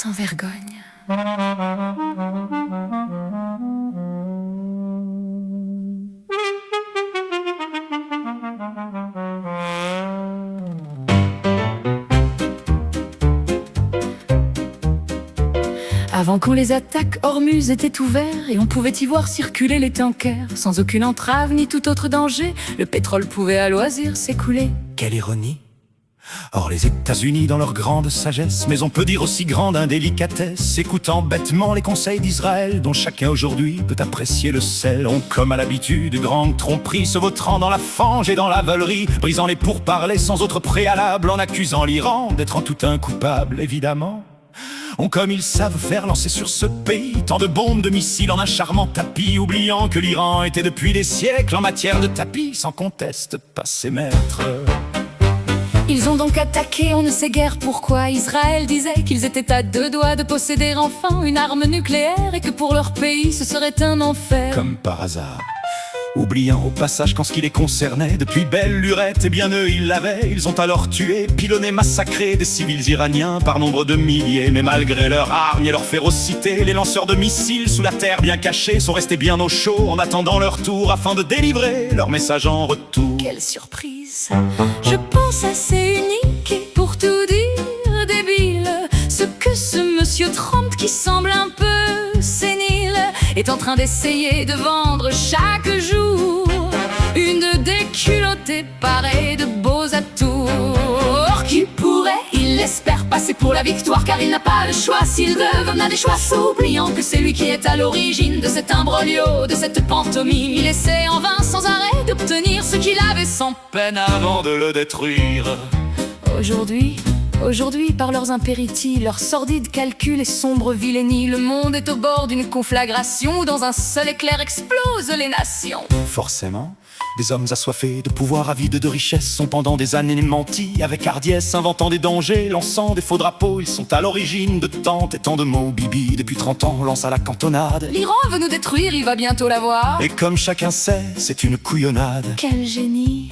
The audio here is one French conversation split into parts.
sans vergogne. Avant qu'on les attaque, Ormuz était ouvert et on pouvait y voir circuler les tankers. Sans aucune entrave ni tout autre danger, le pétrole pouvait à loisir s'écouler. Quelle ironie! Or les États-Unis dans leur grande sagesse, mais on peut dire aussi grande indélicatesse, écoutant bêtement les conseils d'Israël, dont chacun aujourd'hui peut apprécier le sel, ont comme à l'habitude grande tromperie, se vautrant dans la fange et dans la veulerie, brisant les pourparlers sans autre préalable, en accusant l'Iran d'être en tout un coupable, évidemment. Ont comme ils savent faire lancer sur ce pays tant de bombes, de missiles en un charmant tapis, oubliant que l'Iran était depuis des siècles en matière de tapis, sans conteste pas ses maîtres. Ils ont donc attaqué, on ne sait guère pourquoi. Israël disait qu'ils étaient à deux doigts de posséder enfin une arme nucléaire et que pour leur pays ce serait un enfer. Comme par hasard, oubliant au passage qu'en ce qui les concernait, depuis belle lurette, et bien eux ils l'avaient. Ils ont alors tué, pilonné, massacré des civils iraniens par nombre de milliers. Mais malgré leur hargne et leur férocité, les lanceurs de missiles sous la terre bien cachés sont restés bien au chaud en attendant leur tour afin de délivrer leur message en retour. Quelle surprise! Je pense assez unique et pour tout dire débile, ce que ce monsieur Trump qui semble un peu sénile est en train d'essayer de vendre chaque jour une déculottée parée de beaux atours. Qui pourrait, il espère, passer pour la victoire car il n'a pas le choix. S'il devenait des choix, oubliant que c'est lui qui est à l'origine de cet imbroglio, de cette pantomime. Il essaie en vain sans arrêt d'obtenir ce qu'il avait sans peine avant de le détruire. Aujourd'hui, par leurs impérities, leurs sordides calculs et sombres vilainies, le monde est au bord d'une conflagration où dans un seul éclair explosent les nations. Forcément, des hommes assoiffés de pouvoir, avides de richesse, sont pendant des années mentis avec hardiesse, inventant des dangers, lançant des faux drapeaux. Ils sont à l'origine de tant et tant de mots. Bibi, depuis 30 ans, lance à la cantonade. L'Iran veut nous détruire, il va bientôt l'avoir. Et comme chacun sait, c'est une couillonnade. Quel génie!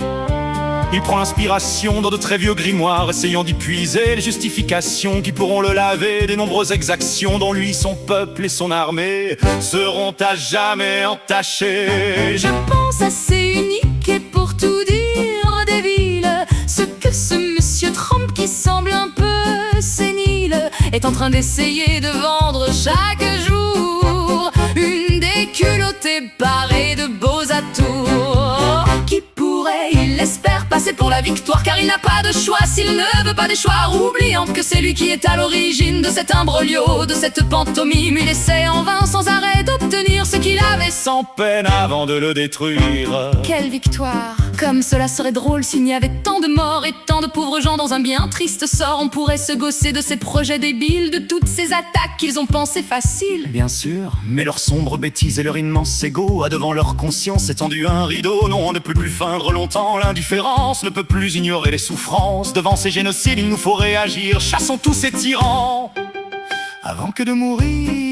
Il prend l'inspiration dans de très vieux grimoires, essayant d'y puiser les justifications qui pourront le laver des nombreuses exactions dont lui, son peuple et son armée seront à jamais entachés. Je pense assez unique et pour tout dire débile, ce que ce monsieur Trump qui semble un peu sénile est en train d'essayer de vendre chaque jour une déculottée parée de beaux atours. Qui pourrait, il espère, passer pour la victoire car il n'a pas de choix. S'il ne veut pas déchoir, oubliant que c'est lui qui est à l'origine de cet imbroglio, de cette pantomime. Il essaie en vain sans arrêt d'obtenir ce qu'il avait sans peine avant de le détruire. Quelle victoire! Comme cela serait drôle s'il y avait tant de morts et tant de pauvres gens dans un bien triste sort. On pourrait se gausser de ces projets débiles, de toutes ces attaques qu'ils ont pensées faciles. Bien sûr, mais leur sombre bêtise et leur immense ego a devant leur conscience étendu un rideau. Non, on ne peut plus feindre longtemps l'indifférence, ne peut plus ignorer les souffrances. Devant ces génocides, il nous faut réagir, chassons tous ces tyrans avant que de mourir